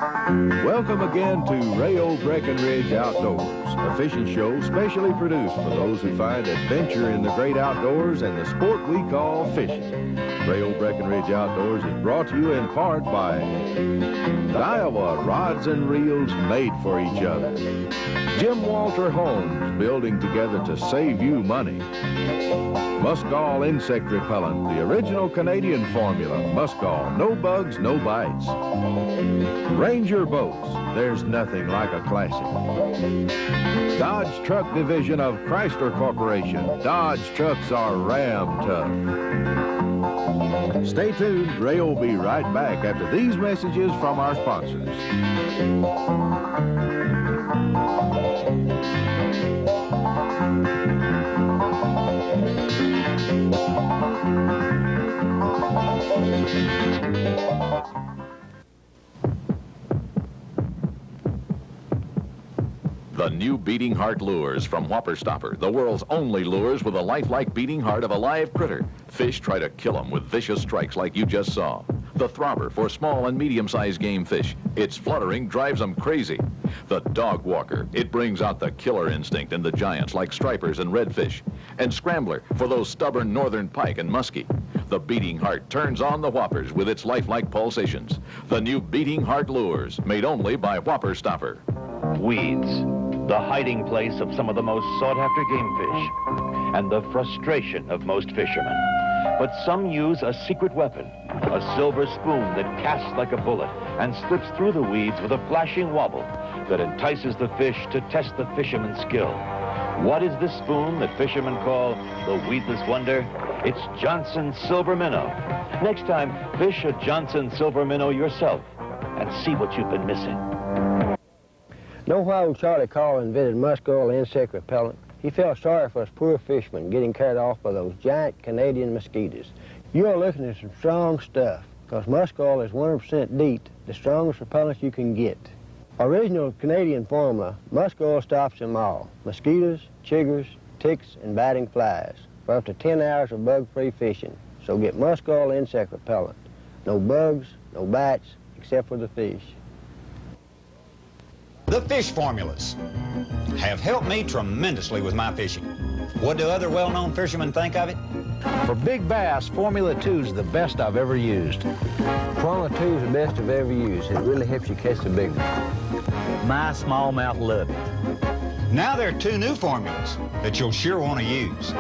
Welcome again to Rayo Breckenridge Outdoors, a fishing show specially produced for those who find adventure in the great outdoors and the sport we call fishing. Rayo Breckenridge Outdoors is brought to you in part by Iowa Rods and Reels Made for Each Other. Jim Walter Homes, building together to save you money. Muskol Insect Repellent, the original Canadian formula. Muskol, no bugs, no bites. Ranger Boats, there's nothing like a classic. Dodge Truck Division of Chrysler Corporation. Dodge trucks are ram tough. Stay tuned. Ray will be right back after these messages from our sponsors. The new Beating Heart Lures from Whopper Stopper, the world's only lures with a lifelike beating heart of a live critter. Fish try to kill them with vicious strikes like you just saw. The Throbber for small and medium-sized game fish. Its fluttering drives them crazy. The Dog Walker, it brings out the killer instinct in the giants like stripers and redfish. And Scrambler for those stubborn northern pike and muskie. The Beating Heart turns on the whoppers with its lifelike pulsations. The new Beating Heart Lures, made only by Whopper Stopper. Weeds, the hiding place of some of the most sought-after game fish, and the frustration of most fishermen. But some use a secret weapon, a silver spoon that casts like a bullet and slips through the weeds with a flashing wobble that entices the fish to test the fisherman's skill. What is this spoon that fishermen call the weedless wonder? It's Johnson Silver Minnow. Next time, fish a Johnson Silver Minnow yourself and see what you've been missing. Know why old Charlie Carl invented Muskol insect repellent? He felt sorry for us poor fishermen getting carried off by those giant Canadian mosquitoes. You're looking at some strong stuff, because Muskol is 100% DEET, the strongest repellent you can get. Original Canadian formula, Muskol stops them all: mosquitoes, chiggers, ticks, and biting flies, for up to 10 hours of bug-free fishing. So get Muskol insect repellent. No bugs, no bites, except for the fish. The fish formulas have helped me tremendously with my fishing. What do other well-known fishermen think of it? For big bass, Formula 2 is the best I've ever used. Formula 2 is the best I've ever used. It really helps you catch the big one. My smallmouth love it. Now there are two new formulas that you'll sure want to use.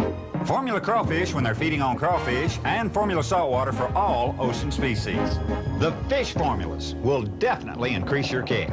Formula crawfish when they're feeding on crawfish, and Formula saltwater for all ocean species. The fish formulas will definitely increase your catch.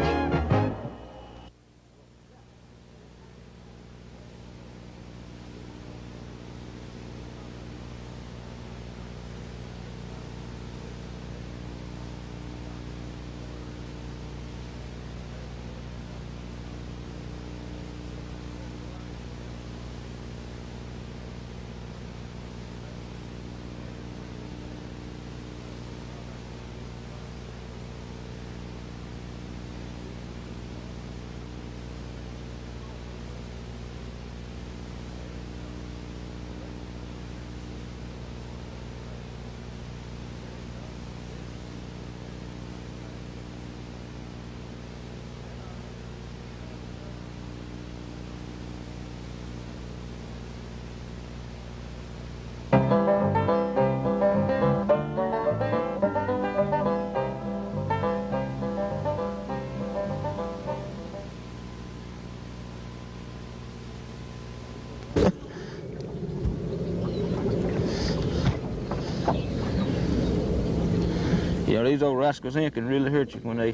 You know, these old rascals here can really hurt you when they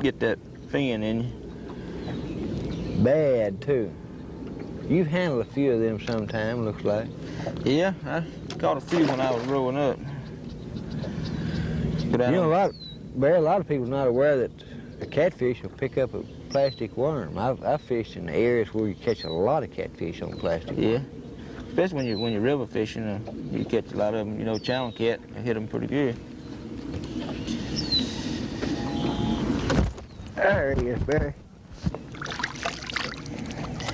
get that fin in you. Bad, too. You've handled a few of them sometime, looks like. Yeah, I caught a few when I was growing up. But you know, Barry, a lot of people's not aware that a catfish will pick up a plastic worm. I've fished in areas where you catch a lot of catfish on plastic worm. Yeah, especially when you're river fishing, you catch a lot of them. You know, channel cat, I hit them pretty good. There he is, Barry.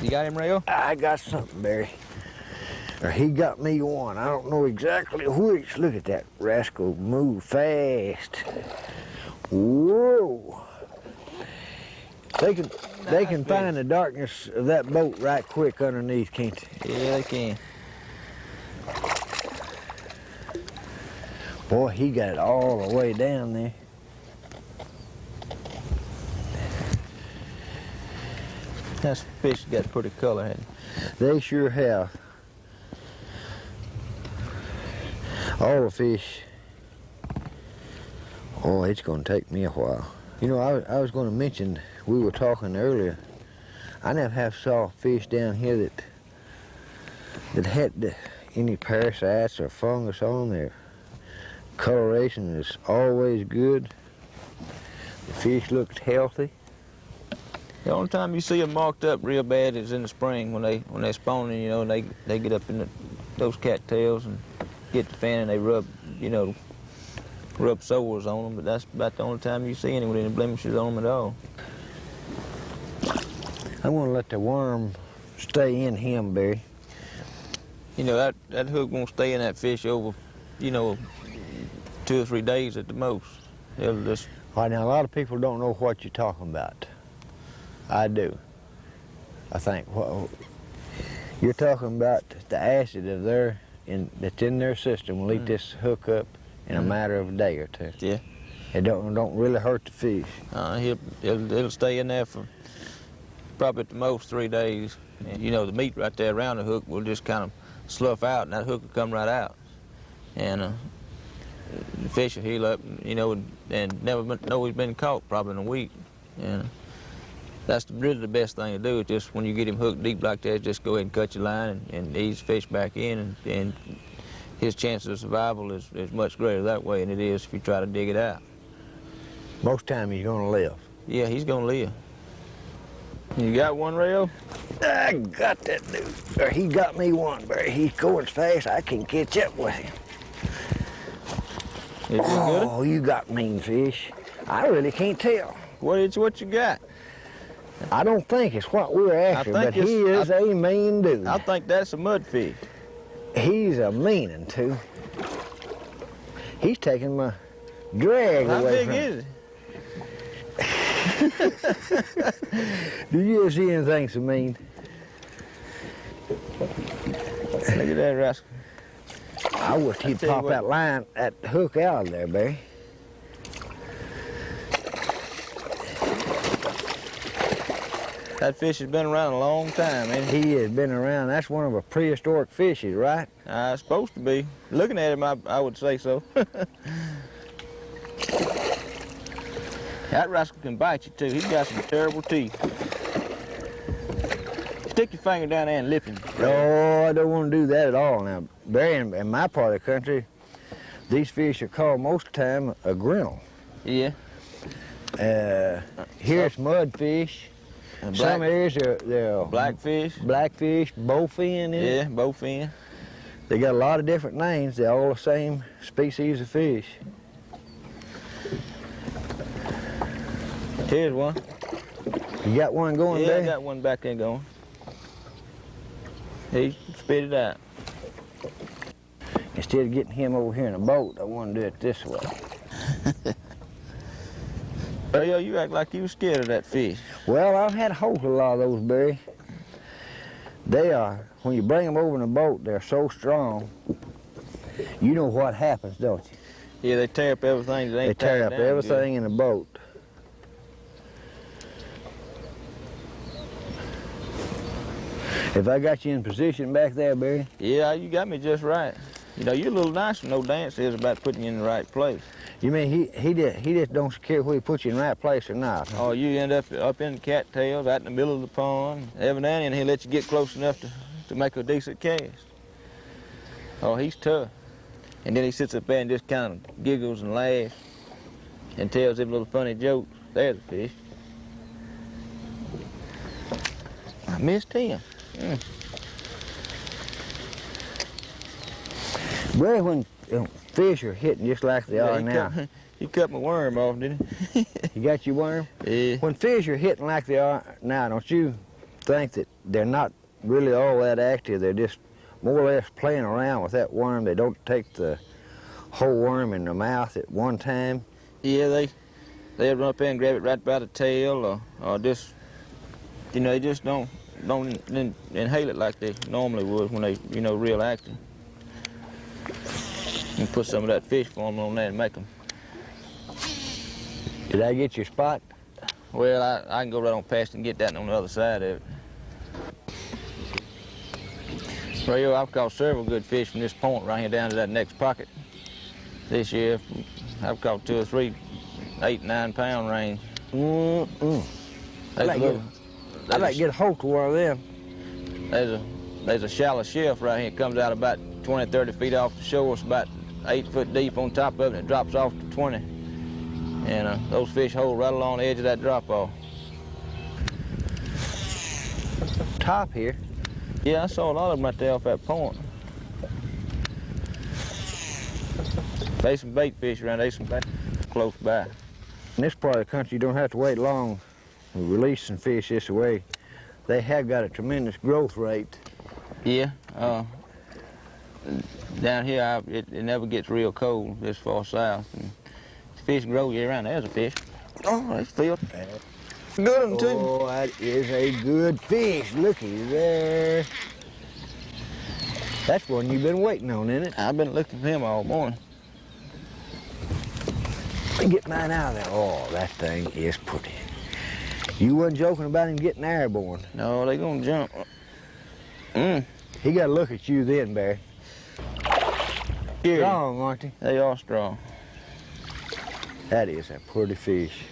You got him, Rayo? I got something, Barry. Or he got me one. I don't know exactly which. Look at that rascal move fast. Whoa! They can find the darkness of that boat right quick underneath, can't they? Yeah, they can. Boy, he got it all the way down there. That's fish got pretty color, hasn't it? They sure have. All the fish. Oh, it's going to take me a while. You know, I was going to mention, we were talking earlier, I never have saw fish down here that had any parasites or fungus on there. Coloration is always good. The fish looked healthy. The only time you see them marked up real bad is in the spring when they're spawning, you know, and they get up in those cattails and get the fin and they rub, you know, rub sores on them, but that's about the only time you see any with any blemishes on them at all. I want to let the worm stay in him, Barry. You know, that hook won't stay in that fish over, you know, 2 or 3 days at the most. It'll just... All right, now, a lot of people don't know what you're talking about. I do. I think, well, you're talking about the acid that's in their system will eat this hook up in a matter of a day or two. Yeah. It don't really hurt the fish. It'll stay in there for probably at the most 3 days. And, you know, the meat right there around the hook will just kind of slough out, and that hook will come right out. And the fish will heal up, you know, and never know he's been caught probably in a week. And that's really the best thing to do. Is just when you get him hooked deep like that, just go ahead and cut your line and ease the fish back in, and his chances of survival is much greater that way than it is if you try to dig it out. Most time he's gonna live. Yeah, he's gonna live. You got one, Rayo? I got that dude. Or he got me one, Barry. He's going as fast I can catch up with him. Is it good? Oh, you got mean fish. I really can't tell. What you got? I don't think it's what we're after, think but he is a mean dude. I think that's a mudfish. He's a mean one, too. He's taking my drag How away big from is it? Do you ever see anything so mean? Look at that rascal. I wish he'd tell you pop what. that line, that hook out of there, Barry. That fish has been around a long time, ain't he? He has been around. That's one of the prehistoric fishes, right? It's supposed to be. Looking at him, I would say so. That rascal can bite you, too. He's got some terrible teeth. Stick your finger down there and lip him. No, I don't want to do that at all. Now, Barry, in my part of the country, these fish are called most of the time a grinnell. Yeah. Here it's mudfish. Some areas they're Blackfish. blackfish, bowfin. Yeah, bowfin. They got a lot of different names. They're all the same species of fish. Here's one. You got one going Yeah, there? I got one back there going. He spit it out. Instead of getting him over here in a boat, I want to do it this way. Yo, you act like you was scared of that fish. Well, I've had hold of a lot of those, Barry. They are, when you bring them over in a boat, they're so strong. You know what happens, don't you? Yeah, they tear up everything that They ain't tear tied up down everything in the boat. If I got you in position back there, Barry? Good. Yeah, you got me just right. You know, you're a little nicer. No dance is about putting you in the right place. You mean he just don't care whether he puts you in the right place or not? Oh, you end up in the cattails, out in the middle of the pond. Every now and then he'll let you get close enough to make a decent cast. Oh, he's tough. And then he sits up there and just kind of giggles and laughs and tells them little funny jokes. There's the fish. I missed him. Barry, when fish are hitting just like they are now, He cut my worm off, didn't he? you got your worm? Yeah. When fish are hitting like they are now, don't you think that they're not really all that active? They're just more or less playing around with that worm. They don't take the whole worm in their mouth at one time. Yeah, they'll run up there and grab it right by the tail, or just, you know, they just don't inhale it like they normally would when they, you know, real active. And put some of that fish formula on there and make them. Did I get your spot? Well, I can go right on past and get that on the other side of it. Rayo, I've caught several good fish from this point right here down to that next pocket. This year, I've caught 2 or 3 8, 9 pound range. I'd like to get a hold to one of them. There's a shallow shelf right here. It comes out about 20, 30 feet off the shore. It's about 8 foot deep on top of it, and it drops off to 20. And those fish hold right along the edge of that drop-off. Top here. Yeah, I saw a lot of them right there off that point. There's some bait fish around. There's some bait close by. In this part of the country, you don't have to wait long to release some fish this way. They have got a tremendous growth rate. Yeah. Down here, it never gets real cold this far south. And fish grow year round. There's a fish. Oh, they feel good one, too. Oh, that is a good fish. Looky there. That's one you've been waiting on, isn't it? I've been looking for him all morning. Let me get mine out of there. Oh, that thing is pretty. You wasn't joking about him getting airborne. No, they gonna jump. He got to look at you then, Barry. Strong, aren't they? They are strong. That is a pretty fish.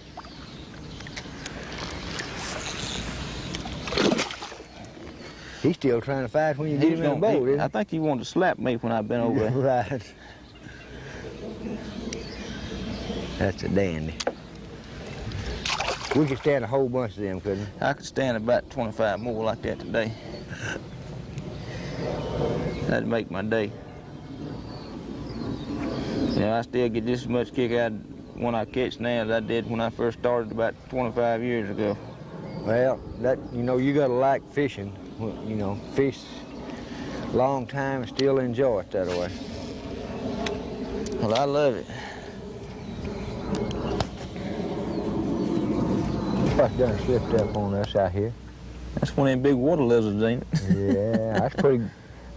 He's still trying to fight when you get him in the boat, isn't he? I think he wanted to slap me when I've been over there. Right. That's a dandy. We could stand a whole bunch of them, couldn't we? I could stand about 25 more like that today. That'd make my day. You know, I still get just as much kick out when I catch now as I did when I first started about 25 years ago. Well, you know, you gotta like fishing. You know, fish a long time and still enjoy it that way. Well, I love it. What's done slipped up on us out here? That's one of them big water lizards, ain't it? Yeah,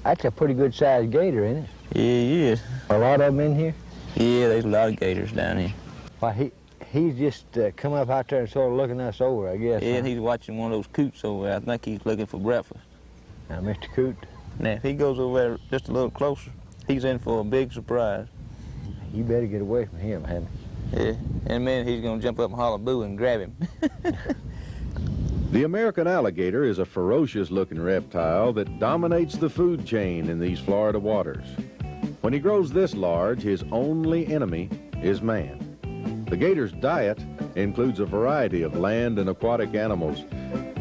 that's a pretty good sized gator, isn't it? Yeah, he is. A lot of them in here? Yeah, there's a lot of gators down here. Why, he's just come up out there and sort of looking us over, I guess. Yeah, and he's watching one of those coots over there. I think he's looking for breakfast. Now, Mr. Coot. Now, if he goes over there just a little closer, he's in for a big surprise. You better get away from him, Hammy. Yeah, in a minute he's going to jump up and holler boo and grab him. The American alligator is a ferocious-looking reptile that dominates the food chain in these Florida waters. When he grows this large, his only enemy is man. The gator's diet includes a variety of land and aquatic animals.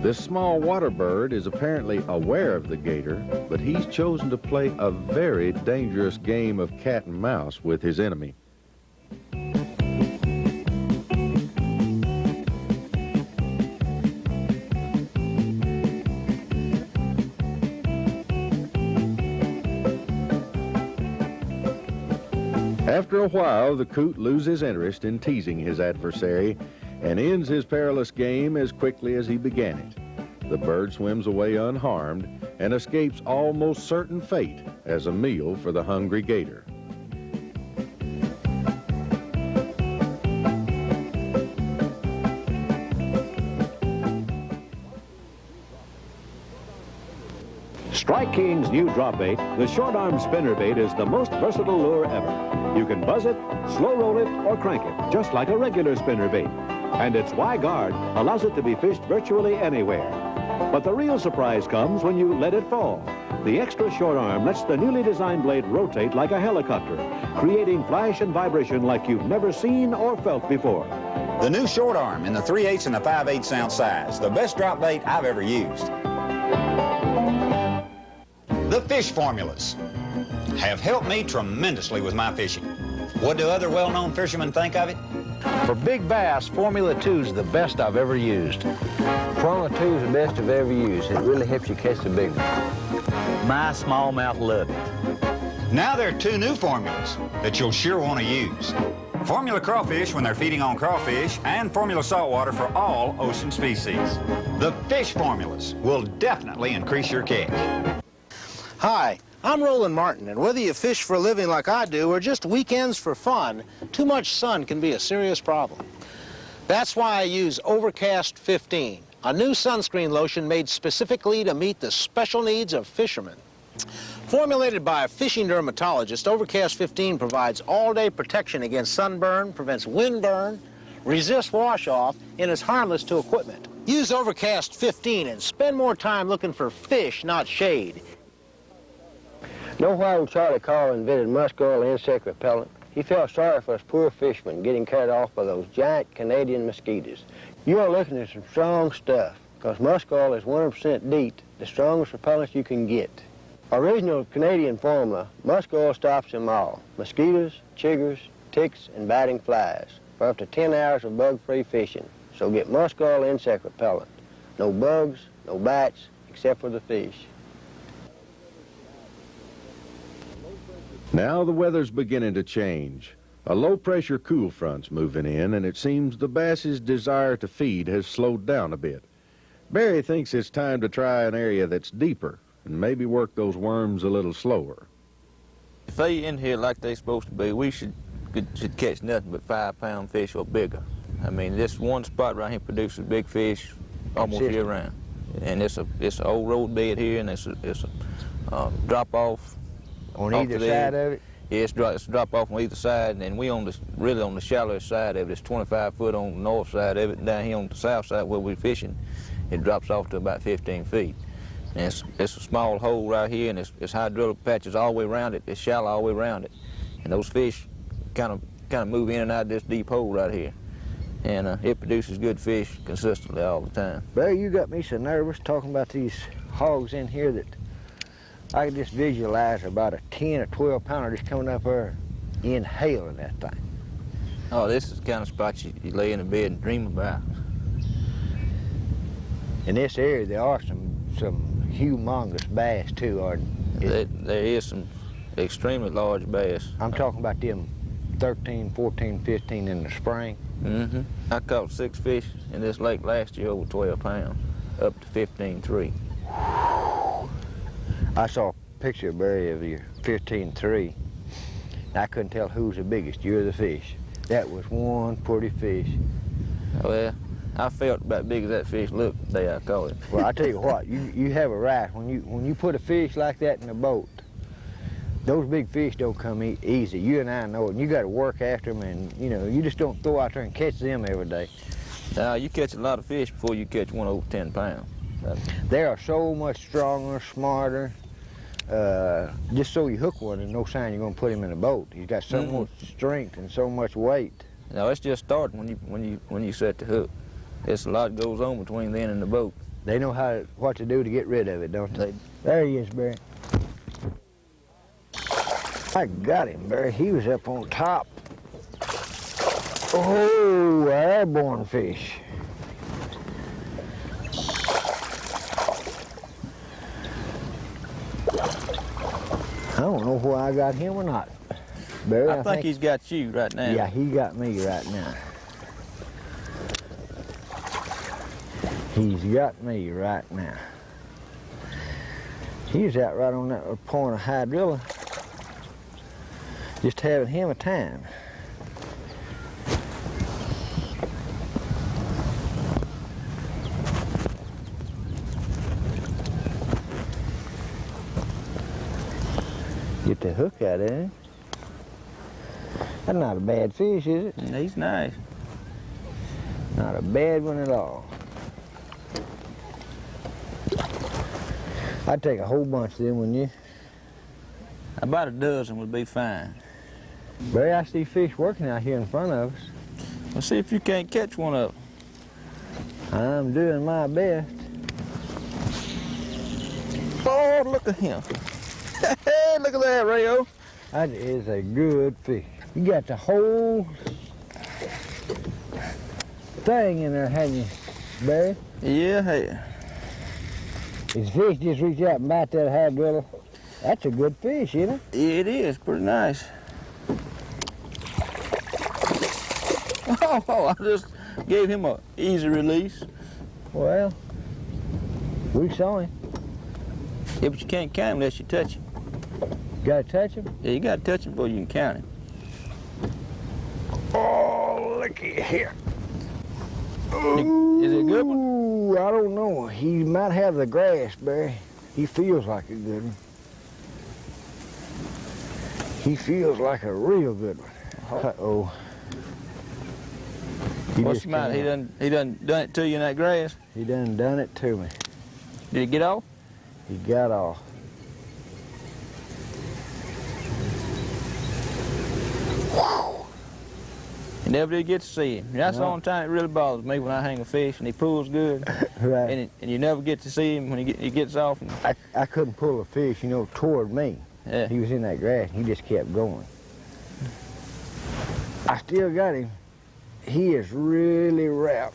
This small water bird is apparently aware of the gator, but he's chosen to play a very dangerous game of cat and mouse with his enemy. After a while, the coot loses interest in teasing his adversary and ends his perilous game as quickly as he began it. The bird swims away unharmed and escapes almost certain fate as a meal for the hungry gator. Strike King's new drop bait, the short arm spinner bait, is the most versatile lure ever. You can buzz it, slow roll it, or crank it, just like a regular spinner bait. And its Y guard allows it to be fished virtually anywhere. But the real surprise comes when you let it fall. The extra short arm lets the newly designed blade rotate like a helicopter, creating flash and vibration like you've never seen or felt before. The new short arm in the 3/8 and the 5/8 ounce size, the best drop bait I've ever used. The fish formulas have helped me tremendously with my fishing. What do other well-known fishermen think of it? For big bass, Formula 2 is the best I've ever used. Formula 2 is the best I've ever used. It really helps you catch the big one. My smallmouth love it. Now there are 2 new formulas that you'll sure want to use. Formula crawfish when they're feeding on crawfish, and formula saltwater for all ocean species. The fish formulas will definitely increase your catch. Hi, I'm Roland Martin, and whether you fish for a living like I do or just weekends for fun, too much sun can be a serious problem. That's why I use Overcast 15, a new sunscreen lotion made specifically to meet the special needs of fishermen. Formulated by a fishing dermatologist, Overcast 15 provides all-day protection against sunburn, prevents windburn, resists wash-off, and is harmless to equipment. Use Overcast 15 and spend more time looking for fish, not shade. Know why old Charlie Carr invented musk oil insect repellent? He felt sorry for us poor fishermen getting carried off by those giant Canadian mosquitoes. You are looking at some strong stuff, because musk oil is 100% DEET, the strongest repellent you can get. Original Canadian formula, musk oil stops them all. Mosquitoes, chiggers, ticks, and biting flies for up to 10 hours of bug-free fishing. So get musk oil insect repellent. No bugs, no bites, except for the fish. Now the weather's beginning to change. A low-pressure cool front's moving in, and it seems the bass's desire to feed has slowed down a bit. Barry thinks it's time to try an area that's deeper and maybe work those worms a little slower. If they in here like they're supposed to be, we should catch nothing but 5-pound fish or bigger. I mean, this one spot right here produces big fish almost year-round. And it's an old road bed here, and it's a drop-off. On either side of it? Yeah, it's drop off on either side, and then we really on the shallower side of it. It's 25 foot on the north side of it, and down here on the south side where we're fishing, it drops off to about 15 feet. And it's a small hole right here, and it's hydraulic patches all the way around it. It's shallow all the way around it, and those fish kind of move in and out of this deep hole right here, and it produces good fish consistently all the time. Barry, you got me so nervous talking about these hogs in here that I can just visualize about a 10 or 12 pounder just coming up there, inhaling that thing. Oh, this is the kind of spot you lay in a bed and dream about. In this area, there are some humongous bass too, aren't there? There is some extremely large bass. I'm talking about them 13, 14, 15 in the spring. Mm-hmm. I caught 6 fish in this lake last year over 12 pounds, up to 15.3. I saw a picture, Barry, of your 15.3. I couldn't tell who's the biggest, you or the fish. That was one pretty fish. Well, I felt about big as that fish looked the day I caught it. Well, I tell you what, you have a right. When you put a fish like that in a boat, those big fish don't come easy. You and I know it, and you got to work after them, and you just don't throw out there and catch them every day. Now, you catch a lot of fish before you catch one over 10 pounds. They are so much stronger, smarter. Just so you hook one, there's no sign you're going to put him in a boat. He's got so much strength and so much weight. Now, it's just starting when you set the hook. There's a lot goes on between then and the boat. They know what to do to get rid of it, don't they? There he is, Barry. I got him, Barry. He was up on top. Oh, airborne fish. I don't know where I got him or not. Barry, I think he's got you right now. Yeah, he got me right now. He's got me right now. He's out right on that point of hydrilla. Just having him a time. Get the hook out of him. That's not a bad fish, is it? He's nice. Not a bad one at all. I'd take a whole bunch of them, wouldn't you? About a dozen would be fine. Barry, I see fish working out here in front of us. Well, see if you can't catch one of them. I'm doing my best. Oh, look at him. Hey, look at that, Rayo. That is a good fish. You got the whole thing in there, hadn't you, Barry? Yeah, hey. His fish just reach out and bite that hydrilla. That's a good fish, isn't it? It is, pretty nice. Oh, I just gave him a easy release. Well, we saw him. Yeah, but you can't count him unless you touch him. Gotta touch him? Yeah, you gotta touch him before you can count him. Oh, looky here. Is it a good one? Ooh, I don't know. He might have the grass, Barry. He feels like a good one. He feels like a real good one. Uh-oh. What's the matter? He done it to you in that grass? He done it to me. Did he get off? He got off. You never did get to see him. That's the No. only time it really bothers me when I hang a fish and he pulls good. Right. And you never get to see him when he gets off. And, I couldn't pull a fish, toward me. yeah. He was in that grass. He just kept going. I still got him. He is really wrapped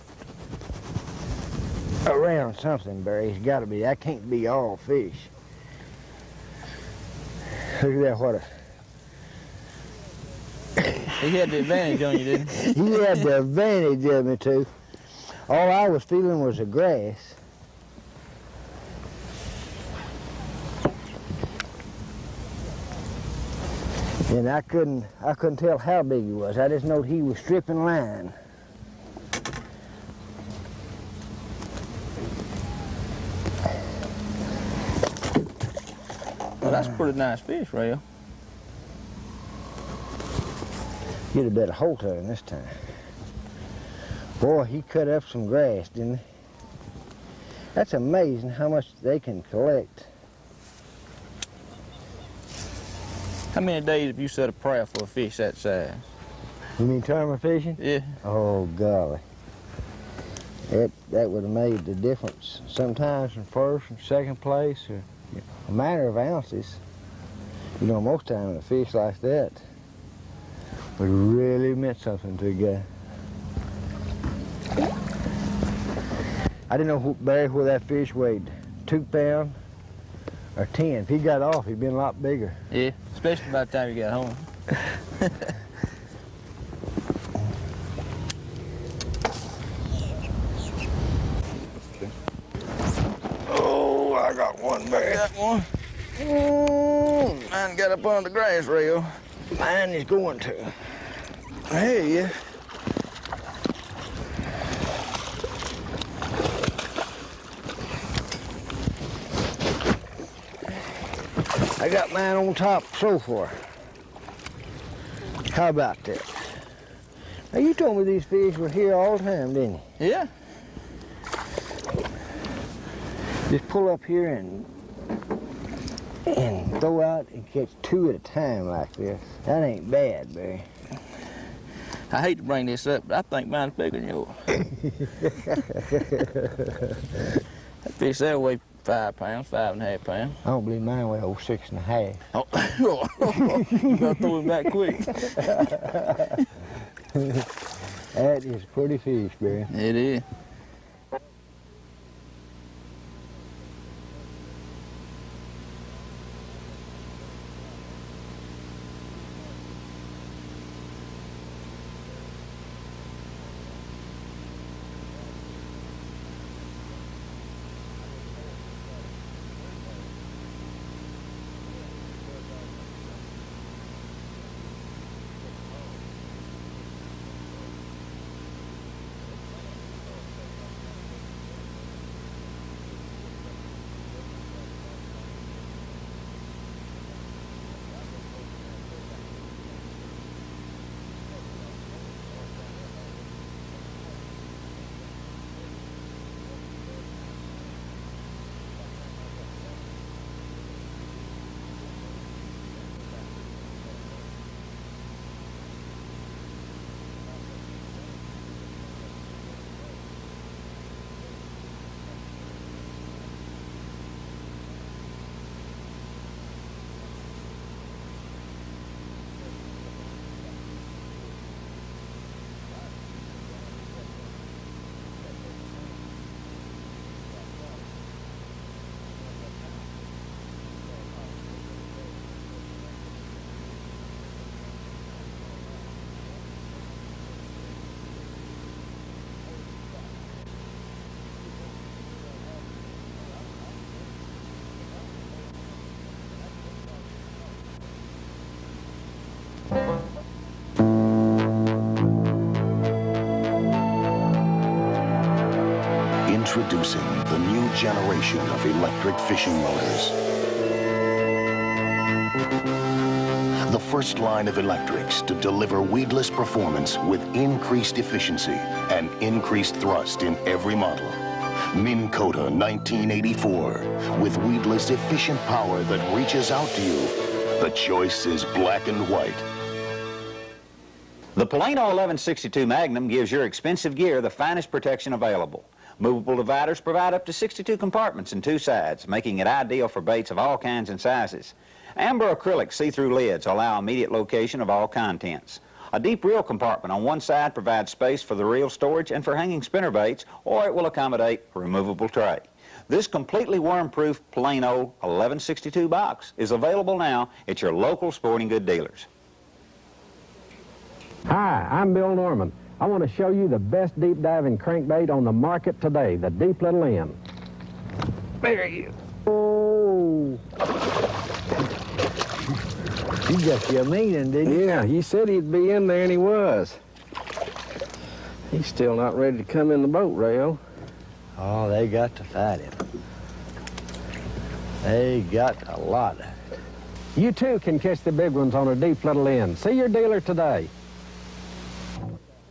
around something, Barry. He's got to be. That can't be all fish. Look at that, what a... He had the advantage on you, didn't he? He had the advantage of me, too. All I was feeling was the grass. And I couldn't tell how big he was. I just know he was stripping line. Well, that's a pretty nice fish, Rayo. Get a better hold of him this time. Boy, he cut up some grass, didn't he? That's amazing how much they can collect. How many days have you set a prayer for a fish that size? You mean tournament fishing? Yeah. Oh, golly. That would have made the difference. Sometimes in first and second place, or a matter of ounces. Most times a fish like that would really meant something to a guy. I didn't know, Barry, whether that fish weighed 2 pounds or 10. If he got off, he'd been a lot bigger. Yeah, especially by the time you got home. Oh, I got one, Barry. Got one. Mine got up on the grass, Rayo. Mine is going to. Hey, yeah. I got mine on top so far. How about that? Now, you told me these fish were here all the time, didn't you? Yeah. Just pull up here and throw out and catch 2 at a time like this. That ain't bad, Barry. I hate to bring this up, but I think mine's bigger than yours. That fish there weigh 5 pounds, 5.5 pounds. I don't believe mine weigh over 6.5. Oh, you gotta throw him back quick. That is a pretty fish, Barry. It is. Introducing the new generation of electric fishing motors. The first line of electrics to deliver weedless performance with increased efficiency and increased thrust in every model. Minn Kota 1984, with weedless efficient power that reaches out to you. The choice is black and white. The Plano 1162 Magnum gives your expensive gear the finest protection available. Movable dividers provide up to 62 compartments and 2 sides, making it ideal for baits of all kinds and sizes. Amber acrylic see-through lids allow immediate location of all contents. A deep reel compartment on one side provides space for the reel storage and for hanging spinner baits, or it will accommodate a removable tray. This completely worm-proof Plano 1162 box is available now at your local sporting good dealers. Hi, I'm Bill Norman. I want to show you the best deep diving crankbait on the market today, the Deep Little N. There he is. Oh! You got your meaning, didn't you? Yeah, he said he'd be in there, and he was. He's still not ready to come in the boat, Rayo. Oh, they got to fight him. They got a lot of it. You too can catch the big ones on a Deep Little N. See your dealer today.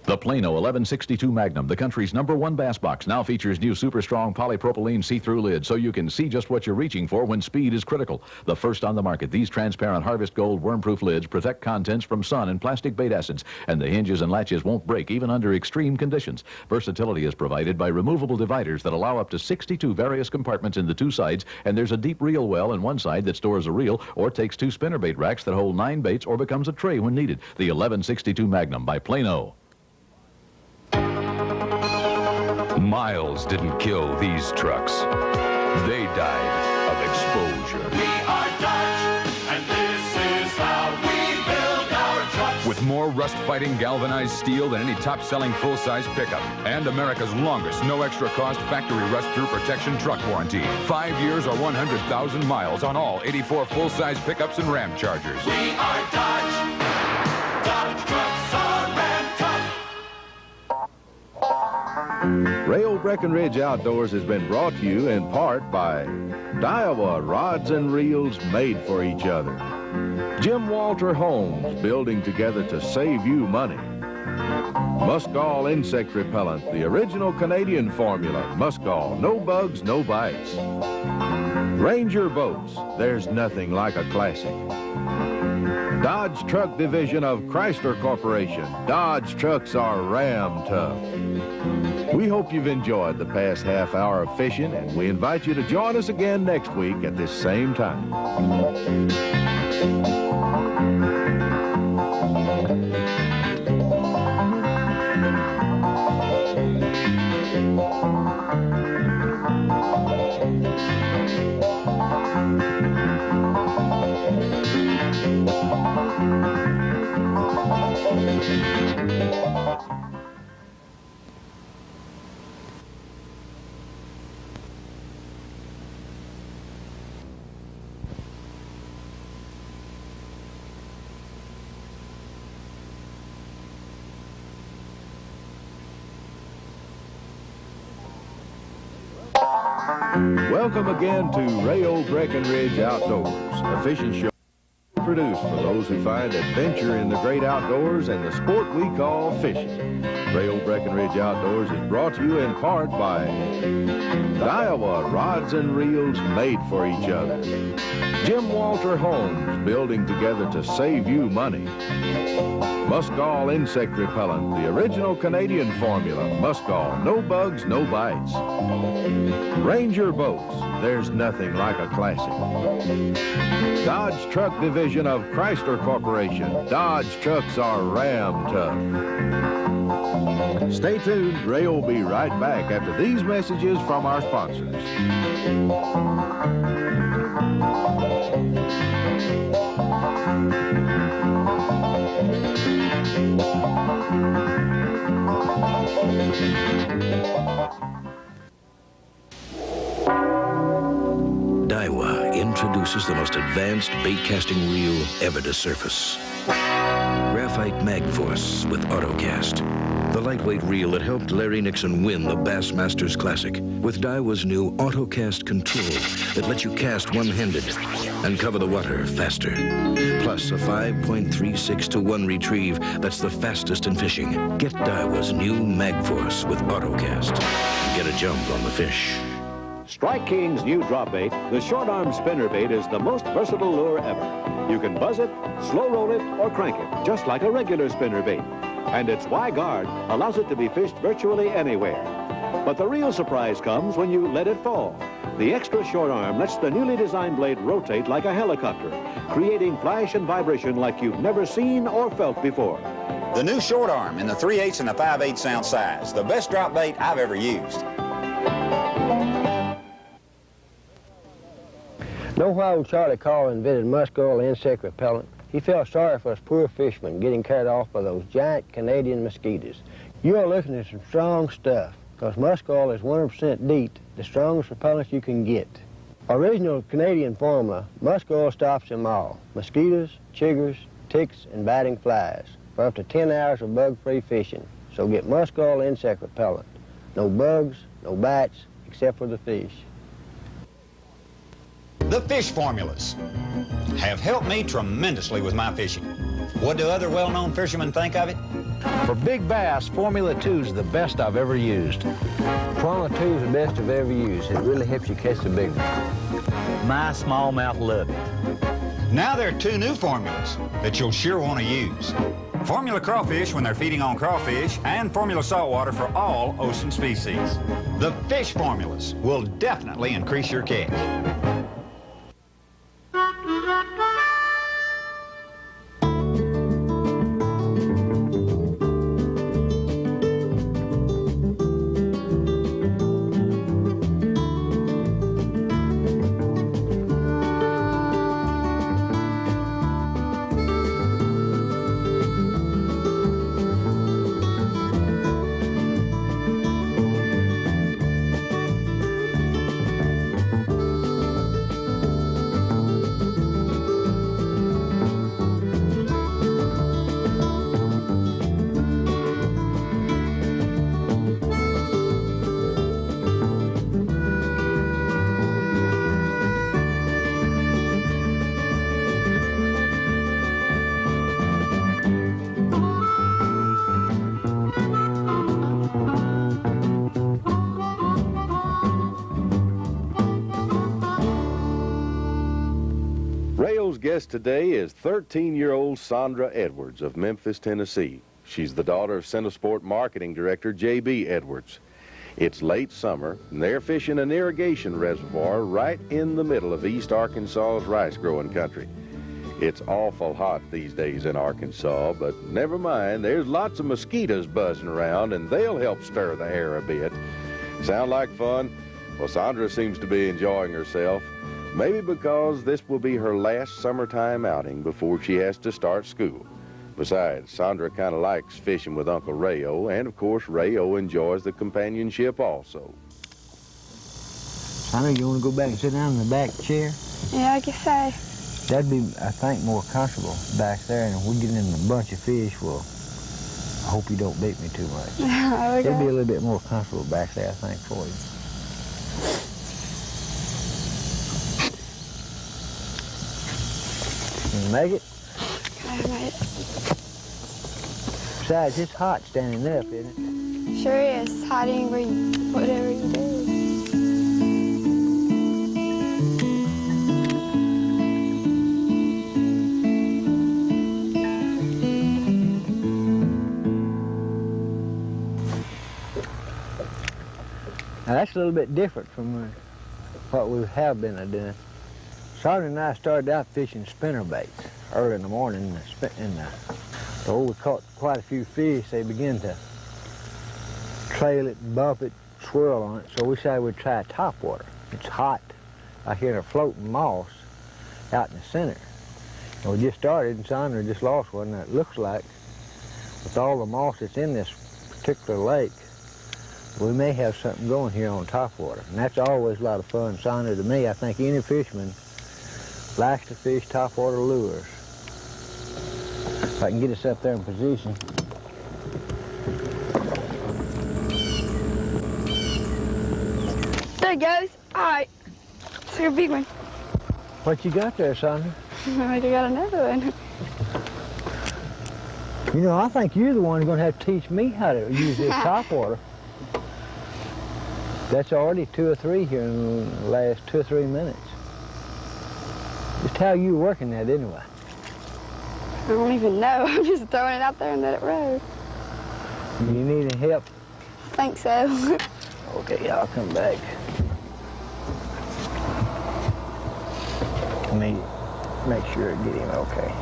The Plano 1162 Magnum, the country's #1 bass box, now features new super strong polypropylene see-through lids so you can see just what you're reaching for when speed is critical. The first on the market, these transparent Harvest Gold worm-proof lids protect contents from sun and plastic bait acids, and the hinges and latches won't break even under extreme conditions. Versatility is provided by removable dividers that allow up to 62 various compartments in the 2 sides, and there's a deep reel well in one side that stores a reel or takes 2 spinnerbait racks that hold 9 baits or becomes a tray when needed. The 1162 Magnum by Plano. Miles didn't kill these trucks. They died of exposure. We are Dutch, and this is how we build our trucks. With more rust-fighting galvanized steel than any top-selling full-size pickup. And America's longest, no-extra-cost factory rust-through protection truck warranty. 5 years or 100,000 miles on all 84 full-size pickups and Ram Chargers. We are Dutch. Dutch trucks are Ram tough. Rayo Breckenridge Outdoors has been brought to you in part by Daiwa Rods and Reels made for each other. Jim Walter Homes, building together to save you money. Muskol Insect Repellent, the original Canadian formula. Muskol, no bugs, no bites. Ranger Boats, there's nothing like a classic. Dodge Truck Division of Chrysler Corporation. Dodge trucks are Ram tough. We hope you've enjoyed the past half hour of fishing, and we invite you to join us again next week at this same time. Welcome again to Rayo Breckenridge Outdoors, a fishing show produced for those who find adventure in the great outdoors and the sport we call fishing. Rayo Breckenridge Outdoors is brought to you in part by Daiwa Rods and Reels made for each other. Jim Walter Homes, building together to save you money. Muskol Insect Repellent, the original Canadian formula. Muskol, no bugs, no bites. Ranger Boats, there's nothing like a classic. Dodge Truck Division of Chrysler Corporation. Dodge trucks are Ram tough. Stay tuned. Ray will be right back after these messages from our sponsors. Daiwa introduces the most advanced bait casting reel ever to surface. graphite mag force with AutoCast. The lightweight reel that helped Larry Nixon win the Bassmasters Classic. With Daiwa's new AutoCast control that lets you cast one-handed and cover the water faster. Plus a 5.36 to 1 retrieve that's the fastest in fishing. Get Daiwa's new mag force with AutoCast. Get a jump on the fish. Strike King's new drop bait, the short arm spinnerbait, is the most versatile lure ever. You can buzz it, slow roll it, or crank it, just like a regular spinnerbait. And its Y-guard allows it to be fished virtually anywhere. But the real surprise comes when you let it fall. The extra short arm lets the newly designed blade rotate like a helicopter, creating flash and vibration like you've never seen or felt before. The new short arm in the 3/8 and the 5/8 ounce size. The best drop bait I've ever used. Know why old Charlie Carr invented musk oil insect repellent? He felt sorry for us poor fishermen getting carried off by those giant Canadian mosquitoes. You are looking at some strong stuff, because musk oil is 100% DEET, the strongest repellent you can get. Original Canadian formula, musk oil stops them all. Mosquitoes, chiggers, ticks, and biting flies for up to 10 hours of bug-free fishing. So get musk oil insect repellent. No bugs, no bites, except for the fish. The fish formulas have helped me tremendously with my fishing. What do other well-known fishermen think of it? For big bass, Formula 2 is the best I've ever used. Formula 2 is the best I've ever used. It really helps you catch the big one. My smallmouth love it. Now there are 2 new formulas that you'll sure want to use. Formula crawfish when they're feeding on crawfish, and Formula saltwater for all ocean species. The fish formulas will definitely increase your catch. Rayo's guest today is 13-year-old Sandra Edwards of Memphis, Tennessee. She's the daughter of Centosport Marketing Director J.B. Edwards. It's late summer, and they're fishing an irrigation reservoir right in the middle of East Arkansas's rice-growing country. It's awful hot these days in Arkansas, but never mind, there's lots of mosquitoes buzzing around, and they'll help stir the air a bit. Sound like fun? Well, Sandra seems to be enjoying herself. Maybe because this will be her last summertime outing before she has to start school. Besides, Sandra kind of likes fishing with Uncle Rayo, and of course Rayo enjoys the companionship also. Sandra, you want to go back and sit down in the back chair? Yeah, I guess so. That'd be, I think, more comfortable back there, and if we get in a bunch of fish, well, I hope you don't beat me too much. Okay. It'd be a little bit more comfortable back there, I think, for you. Can you make it? I made it. Besides, it's hot standing up, isn't it? Sure is. It's hot anywhere you, whatever you do. Now, that's a little bit different from what we have been doing. Sandra and I started out fishing spinnerbaits early in the morning. So we caught quite a few fish. They began to trail it, bump it, swirl on it. So we decided we'd try topwater. It's hot out here in a floating moss out in the center. And we just started, and Sandra just lost one. That looks like, with all the moss that's in this particular lake, we may have something going here on topwater. And that's always a lot of fun. Sandra, to me, I think any fisherman likes to fish topwater lures. If I can get us up there in position. There it goes. All right. It's a big one. What you got there, Sandra? I got another one. You know, I think you're the one who's going to have to teach me how to use this topwater. That's already 2 or 3 here in the last 2 or 3 minutes. Just how you working that anyway? I don't even know. I'm just throwing it out there and let it roll. You need any help? I think so. Okay, I'll come back. Let me make sure I get him okay.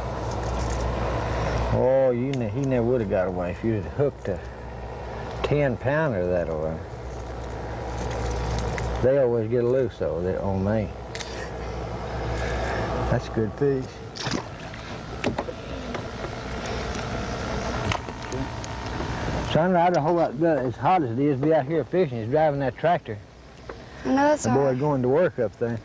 Oh, he never would have got away if you'd have hooked a 10-pounder that over. They always get loose though, on me. That's a good fish. Son, I'd a whole lot as hot as it is be out here fishing. He's driving that tractor. No, that's the all boy right. going to work up there.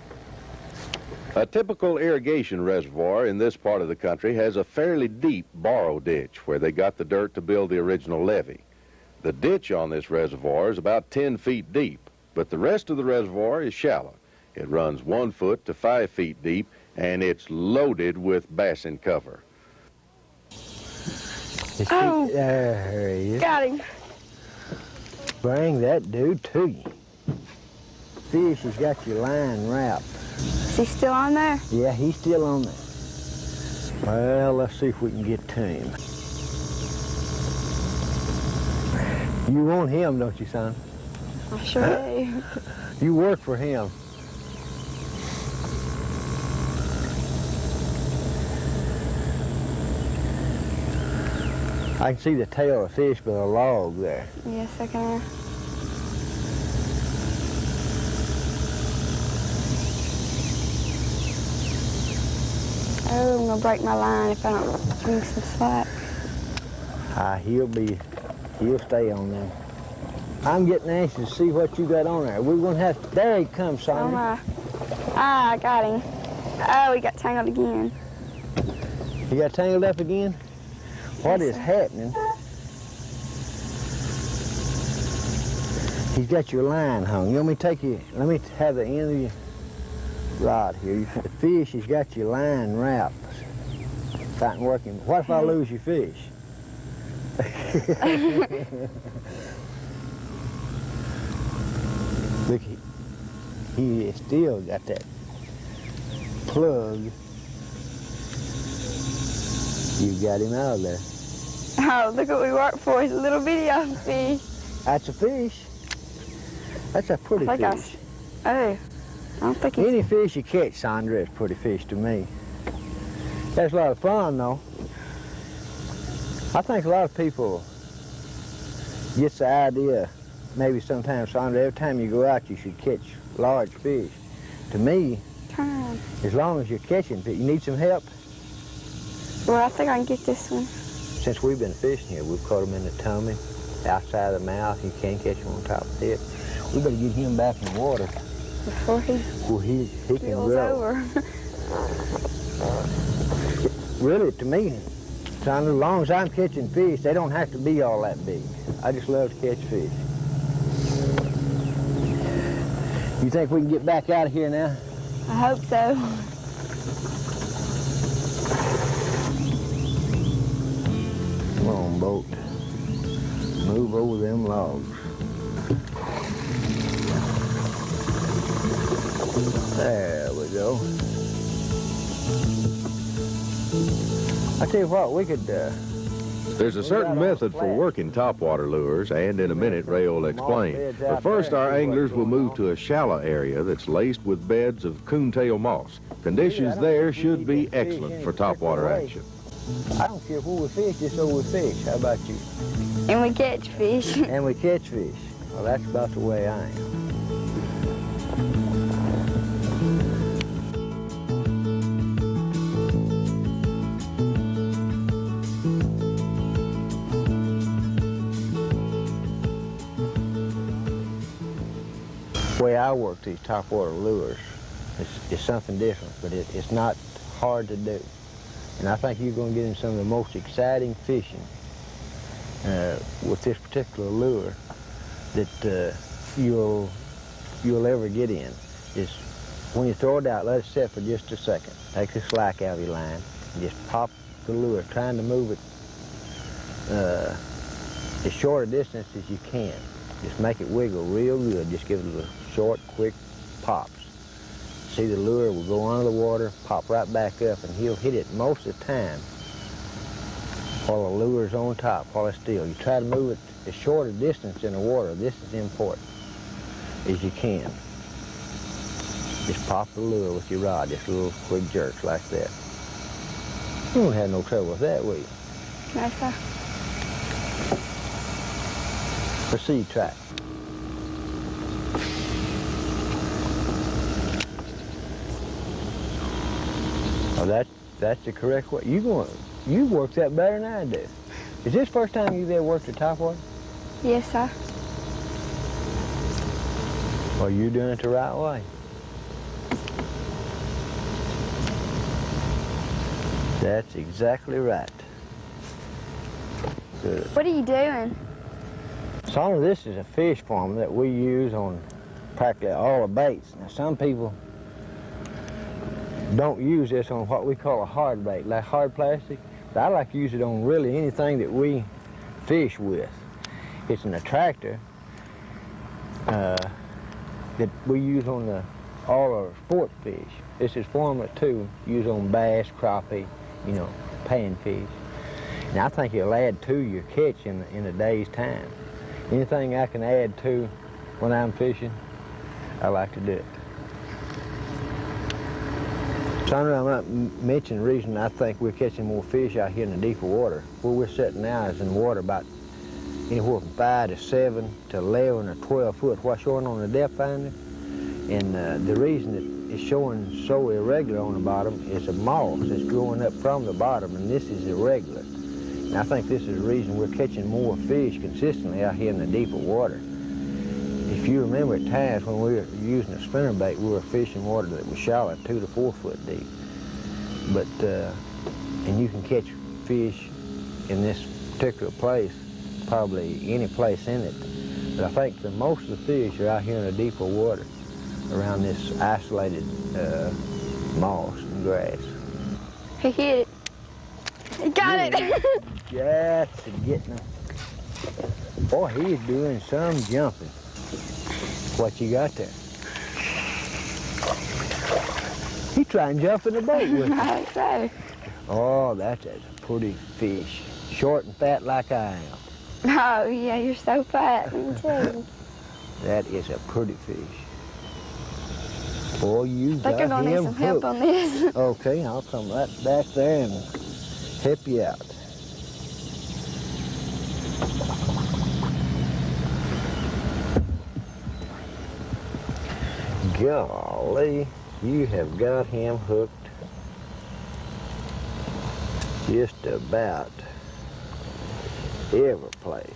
A typical irrigation reservoir in this part of the country has a fairly deep borrow ditch where they got the dirt to build the original levee. The ditch on this reservoir is about 10 feet deep, but the rest of the reservoir is shallow. It runs 1 foot to 5 feet deep, and it's loaded with bassin cover. Oh, there he is. got him. Bring that dude to you. Fish has got your line wrapped. Is he still on there? Yeah, he's still on there. Well, let's see if we can get to him. You want him, don't you, son? I sure do. You work for him. I can see the tail of fish with a log there. Yes, I can. Oh, I'm gonna break my line if I don't bring some slack. He'll stay on there. I'm getting anxious to see what you got on there. We're gonna have to, there he comes, Oh Sonia. my. Ah, I got him. Oh, he got tangled again. He got tangled up again? What is happening? He's got your line hung. You want me to take you, let me have the end of your rod here. The fish has got your line wrapped. It's not working. What if I lose your fish? Look, he still got that plug. You got him out of there. Oh, look what we worked for. He's a little bitty old fish. That's a fish. That's a pretty I think fish. I don't think Any fish you catch, Sandra, is pretty fish to me. That's a lot of fun, though. I think a lot of people get the idea, maybe sometimes, Sandra, every time you go out, you should catch large fish. To me, as long as you're catching fish, you need some help? Well, I think I can get this one. Since we've been fishing here, we've caught them in the tummy, outside of the mouth. You can't catch them on top of the head. We better get him back in the water. Before he can spills grow. over. Really, to me, Son, as long as I'm catching fish, they don't have to be all that big. I just love to catch fish. You think we can get back out of here now? I hope so. Come on, boat. Move over them logs. There we go. I tell you what, we could... There's a certain method for working topwater lures, and in a minute Ray will explain. But first, our anglers will move to a shallow area that's laced with beds of coontail moss. Conditions there should be excellent for topwater action. I don't care where we fish, just so we fish. How about you? And we catch fish. And we catch fish. Well, that's about the way I am. The way I work these topwater lures is something different, but it's not hard to do. And I think you're going to get in some of the most exciting fishing with this particular lure that you'll ever get in. Just when you throw it out, let it set for just a second. Take the slack out of your line and just pop the lure, trying to move it as short a distance as you can. Just make it wiggle real good. Just give it little short, quick pops. See, the lure will go under the water, pop right back up, and he'll hit it most of the time while the lure's on top, while it's still. You try to move it as short a distance in the water, this is important, as you can. Just pop the lure with your rod, just little quick jerks like that. You won't have no trouble with that, will you? No, sir. Proceed, try. Well, that's the correct way. You work that better than I do. Is this the first time you've ever worked at topwater? Yes, sir. Well, you're doing it the right way. That's exactly right. Good. What are you doing? Some of this is a fish farm that we use on practically all the baits. Now, some people don't use this on what we call a hard bait, like hard plastic, but I like to use it on really anything that we fish with. It's an attractor that we use on all our sport fish. This is Formula 2, used on bass, crappie, you know, panfish. And I think it'll add to your catch in a day's time. Anything I can add to when I'm fishing, I like to do it. Sandra, I'm not mentioning the reason I think we're catching more fish out here in the deeper water. Where we're sitting now is in water about anywhere from 5 to 7 to 11 or 12 foot, what's showing on the depth finder. And the reason that it's showing so irregular on the bottom is a moss that's growing up from the bottom, and this is irregular. And I think this is the reason we're catching more fish consistently out here in the deeper water. If you remember at times when we were using a spinnerbait, we were fishing water that was shallow, 2 to 4 foot deep. But, and you can catch fish in this particular place, probably any place in it. But I think that most of the fish are out here in the deeper water, around this isolated moss and grass. He hit it. He got it. That's getting him. Boy, he's doing some jumping. What you got there? He's trying to jump in the boat with you. I think so. Oh, that's a pretty fish. Short and fat like I am. Oh, yeah, you're so fat. Me too. That is a pretty fish. Boy, you got him hooked. I think I'm gonna need some help on this. Okay, I'll come right back there and help you out. Golly, you have got him hooked just about every place.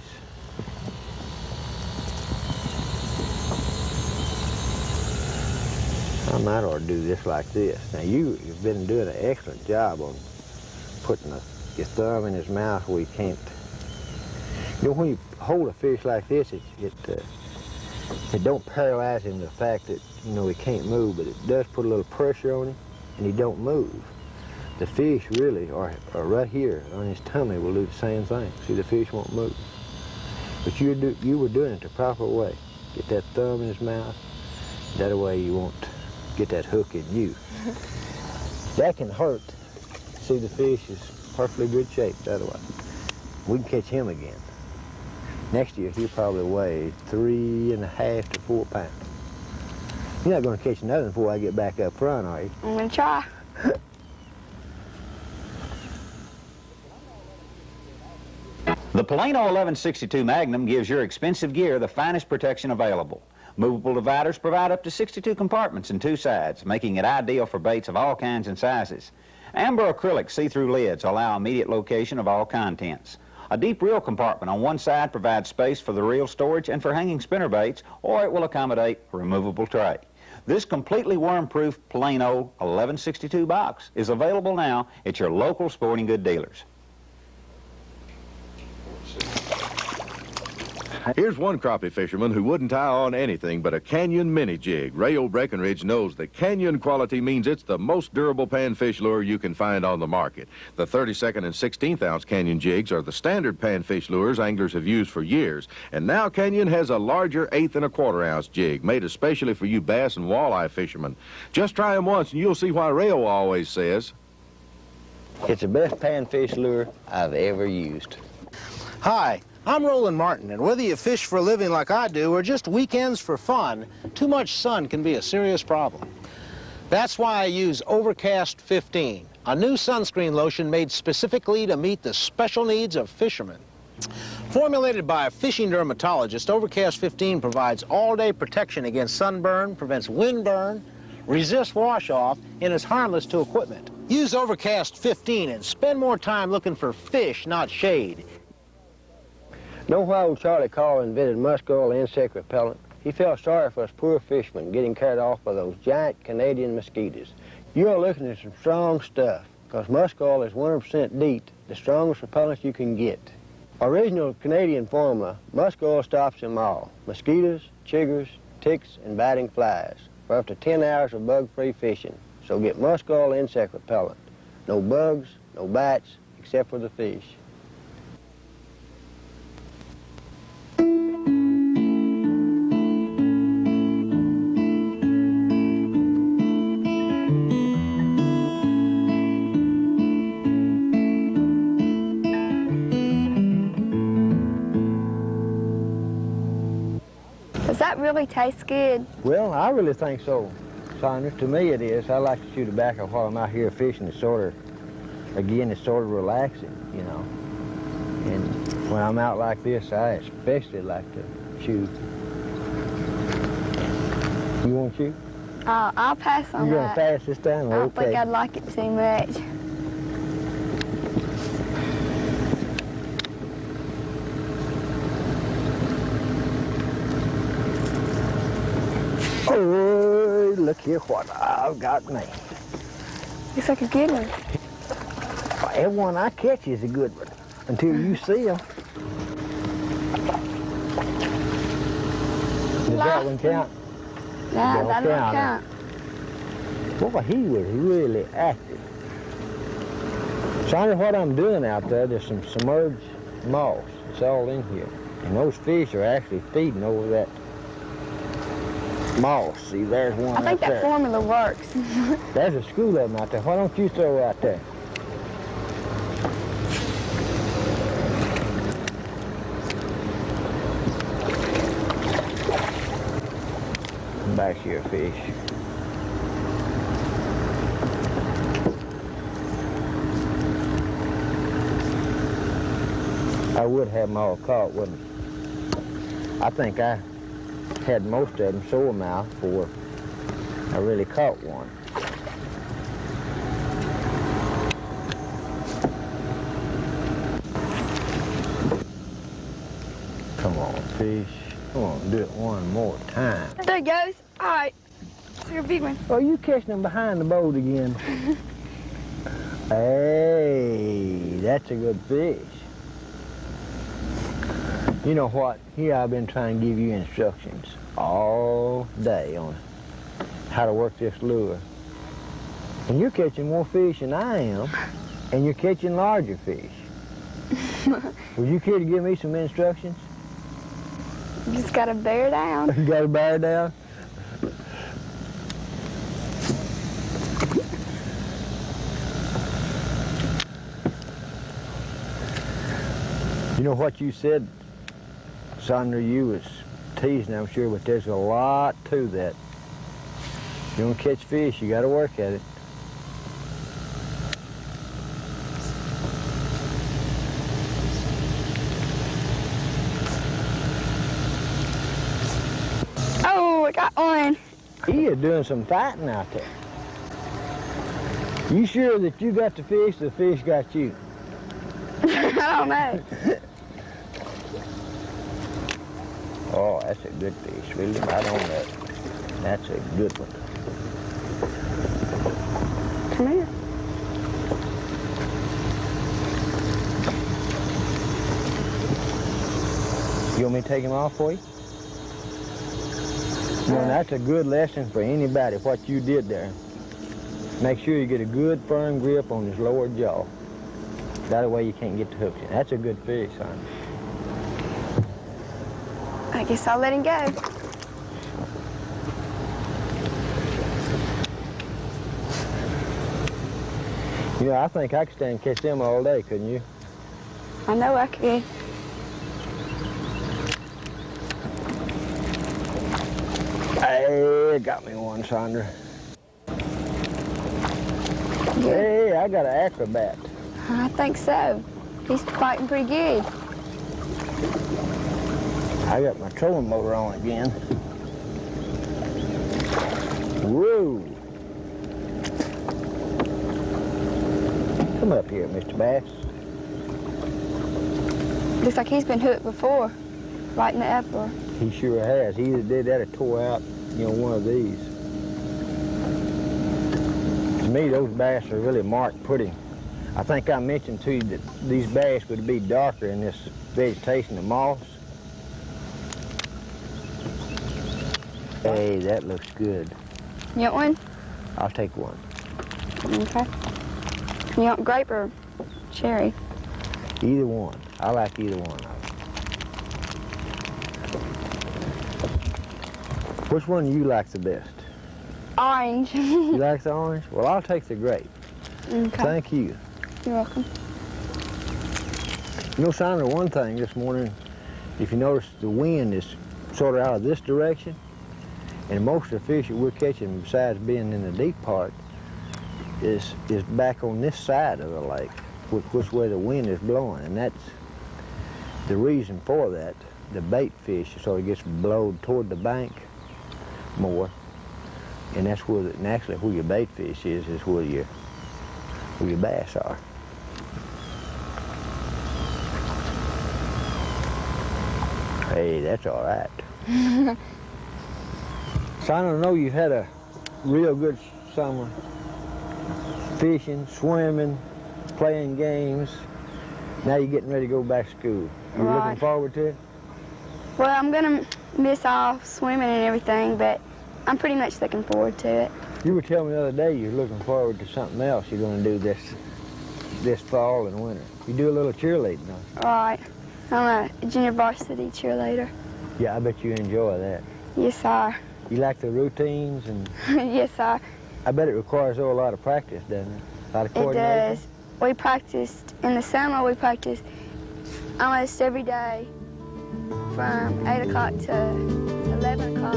I might ought to do this like this. Now, you've been doing an excellent job on putting your thumb in his mouth where he can't. You know, when you hold a fish like this, it don't paralyze him, the fact that, you know, he can't move, but it does put a little pressure on him, and he don't move. The fish really are right here on his tummy will do the same thing. See, the fish won't move. But you were doing it the proper way. Get that thumb in his mouth. That way you won't get that hook in you. That can hurt. See, the fish is perfectly good shape that way. We can catch him again. Next year, he'll probably weigh 3.5 to 4 pounds. You're not going to catch another before I get back up front, are you? I'm going to try. The Polano 1162 Magnum gives your expensive gear the finest protection available. Movable dividers provide up to 62 compartments and 2 sides, making it ideal for baits of all kinds and sizes. Amber acrylic see-through lids allow immediate location of all contents. A deep reel compartment on one side provides space for the reel storage and for hanging spinnerbaits, or it will accommodate a removable tray. This completely worm-proof plain old 1162 box is available now at your local sporting good dealers. Here's one crappie fisherman who wouldn't tie on anything but a Canyon mini jig. Rayo Breckenridge knows that Canyon quality means it's the most durable panfish lure you can find on the market. The 32nd and 16th ounce Canyon jigs are the standard panfish lures anglers have used for years. And now Canyon has a larger 1/8 and 1/4 ounce jig made especially for you bass and walleye fishermen. Just try them once and you'll see why Rayo always says It's the best panfish lure I've ever used. Hi, I'm Roland Martin, and whether you fish for a living like I do or just weekends for fun, too much sun can be a serious problem. That's why I use Overcast 15, a new sunscreen lotion made specifically to meet the special needs of fishermen. Formulated by a fishing dermatologist, Overcast 15 provides all-day protection against sunburn, prevents windburn, resists wash-off, and is harmless to equipment. Use Overcast 15 and spend more time looking for fish, not shade. Know why old Charlie Carl invented musk oil insect repellent? He felt sorry for us poor fishermen getting carried off by those giant Canadian mosquitoes. You're looking at some strong stuff, because musk oil is 100% DEET, the strongest repellent you can get. Original Canadian formula, musk oil stops them all. Mosquitoes, chiggers, ticks, and biting flies for up to 10 hours of bug-free fishing. So get musk oil insect repellent. No bugs, no bites, except for the fish. Does that really taste good? Well, I really think so, Sandra. To me it is. I like to chew tobacco while I'm out here fishing. It's sort of, again, it's sort of relaxing, you know. And when I'm out like this, I especially like to chew. You want to chew? I'll pass on that. You're going to pass this time? I don't think I'd like it too much. Oh, look here what I've got me. Looks like a good one. Every one I catch is a good one, until you see them. Does that one count? Nah, that don't count. Boy, he was really active. Sandra, what I'm doing out there's some submerged moss. It's all in here. And those fish are actually feeding over that moss. See, there's one I think that formula works. There's a school of them out there. Why don't you throw out there? Back to your fish. I would have them all caught, wouldn't I? I think I had most of them sore mouth before I really caught one. Come on, fish. Come on, do it one more time. There it goes. All right. It's your big one. Oh, you catching them behind the boat again. Hey, that's a good fish. You know what? Here I've been trying to give you instructions all day on how to work this lure. And you're catching more fish than I am, and you're catching larger fish. Would you care to give me some instructions? You just gotta bear down. You gotta bear down? You know what you said, Sandra, you was teasing, I'm sure, but there's a lot to that. You want to catch fish, you got to work at it. Oh, I got one. He is doing some fighting out there. You sure that you got the fish got you? I don't know. Oh, that's a good fish, really, right on that. That's a good one. Come here. You want me to take him off for you? Well, that's a good lesson for anybody, what you did there. Make sure you get a good firm grip on his lower jaw. That way you can't get the hooks in. That's a good fish, son. I guess I'll let him go. Yeah, I think I could stand and catch them all day, couldn't you? I know I could. Hey, got me one, Sandra. Hey, I got an acrobat. I think so. He's fighting pretty good. I got my trolling motor on again. Whoa. Come up here, Mr. Bass. Looks like he's been hooked before, right in the upper. He sure has. He either did that or tore out, one of these. To me, those bass are really marked pretty. I think I mentioned to you that these bass would be darker in this vegetation of moss. Hey, that looks good. You want one? I'll take one. Okay. You want grape or cherry? Either one. I like either one of them. Which one do you like the best? Orange. You like the orange? Well, I'll take the grape. Okay. Thank you. You're welcome. Sandra, one thing this morning, if you notice, the wind is sort of out of this direction, and most of the fish that we're catching, besides being in the deep part, is back on this side of the lake, which way the wind is blowing, and that's the reason for that. The bait fish sort of gets blowed toward the bank more, and that's naturally where your bait fish is where your bass are. Hey, that's all right. So I don't know, you've had a real good summer. Fishing, swimming, playing games. Now you're getting ready to go back to school. You Right. looking forward to it? Well, I'm gonna miss off swimming and everything, but I'm pretty much looking forward to it. You were telling me the other day you're looking forward to something else you're going to do this fall and winter. You do a little cheerleading, huh? Right. I'm a junior varsity cheerleader. Yeah, I bet you enjoy that. Yes, sir. You like the routines and Yes, sir. I bet it requires a lot of practice, doesn't it? A lot of It coordination. does. We practiced, in the summer we practiced almost every day from 8 o'clock to 11 o'clock.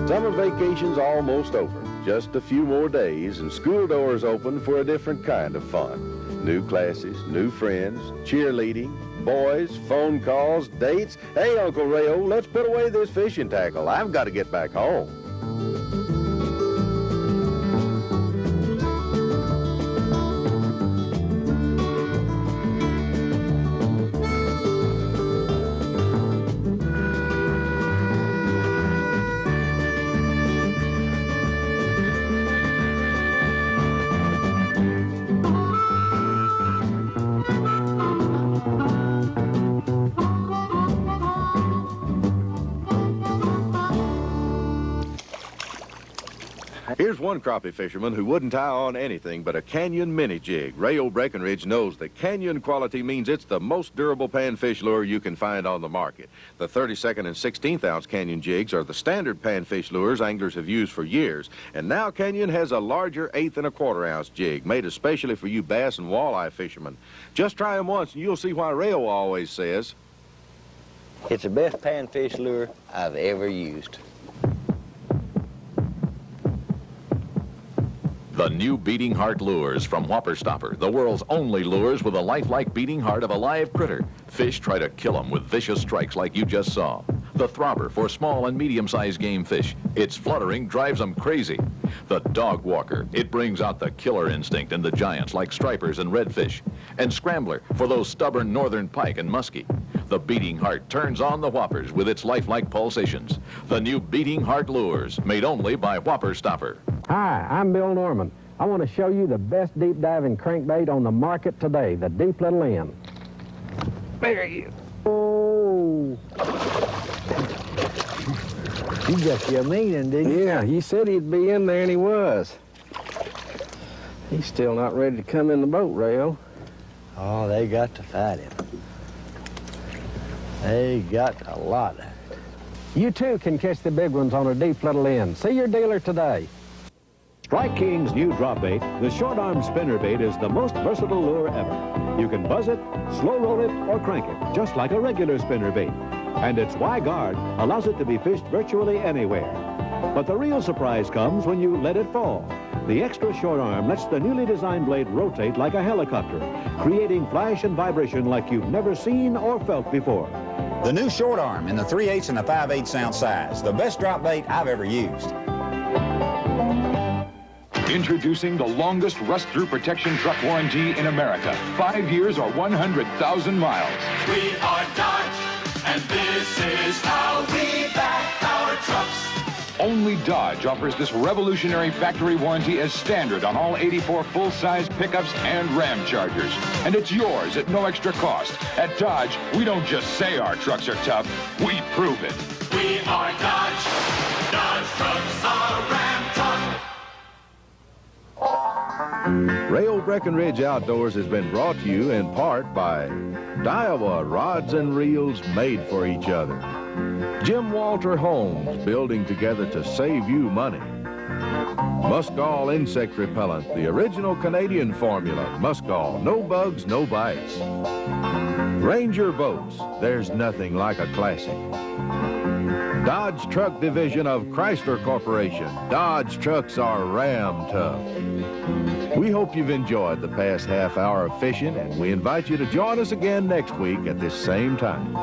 Summer vacation's almost over. Just a few more days and school doors open for a different kind of fun. New classes, new friends, cheerleading, boys, phone calls, dates. Hey, Uncle Rayo, let's put away this fishing tackle. I've got to get back home. Here's one crappie fisherman who wouldn't tie on anything but a Canyon mini jig. Rayo Breckenridge knows that Canyon quality means it's the most durable panfish lure you can find on the market. The 32nd and 16th ounce Canyon jigs are the standard panfish lures anglers have used for years. And now Canyon has a larger 1/8 and 1/4 ounce jig made especially for you bass and walleye fishermen. Just try them once and you'll see why Rayo always says It's the best panfish lure I've ever used. The new beating heart lures from Whopper Stopper, the world's only lures with a lifelike beating heart of a live critter. Fish try to kill them with vicious strikes like you just saw. The throbber for small and medium-sized game fish. Its fluttering drives them crazy. The dog walker. It brings out the killer instinct in the giants like stripers and redfish. And scrambler for those stubborn northern pike and muskie. The beating heart turns on the whoppers with its lifelike pulsations. The new beating heart lures, made only by Whopper Stopper. Hi, I'm Bill Norman. I want to show you the best deep diving crankbait on the market today, the deep little end. There he is. Oh. You got your meaning, didn't you? Yeah, he said he'd be in there, and he was. He's still not ready to come in the boat, Rayo. Oh, they got to fight him. They got a lot of it. You too can catch the big ones on a deep little end. See your dealer today. Strike King's new drop bait, the short arm spinnerbait, is the most versatile lure ever. You can buzz it, slow roll it, or crank it, just like a regular spinnerbait. And its Y-guard allows it to be fished virtually anywhere. But the real surprise comes when you let it fall. The extra short arm lets the newly designed blade rotate like a helicopter, creating flash and vibration like you've never seen or felt before. The new short arm in the 3/8 and the 5/8 ounce size. The best drop bait I've ever used. Introducing the longest rust-through protection truck warranty in America. 5 years or 100,000 miles. We are Dodge, and this is how we back our trucks. Only Dodge offers this revolutionary factory warranty as standard on all 84 full-size pickups and Ram Chargers. And it's yours at no extra cost. At Dodge, we don't just say our trucks are tough, we prove it. We are Dodge. Dodge trucks are Ram trucks. Rayo Breckenridge Outdoors has been brought to you in part by Daiwa Rods and Reels made for each other. Jim Walter Homes, building together to save you money. Muskall Insect Repellent, the original Canadian formula. Muskall, no bugs, no bites. Ranger Boats, there's nothing like a classic. Dodge Truck Division of Chrysler Corporation. Dodge trucks are Ram tough. We hope you've enjoyed the past half hour of fishing, and we invite you to join us again next week at this same time.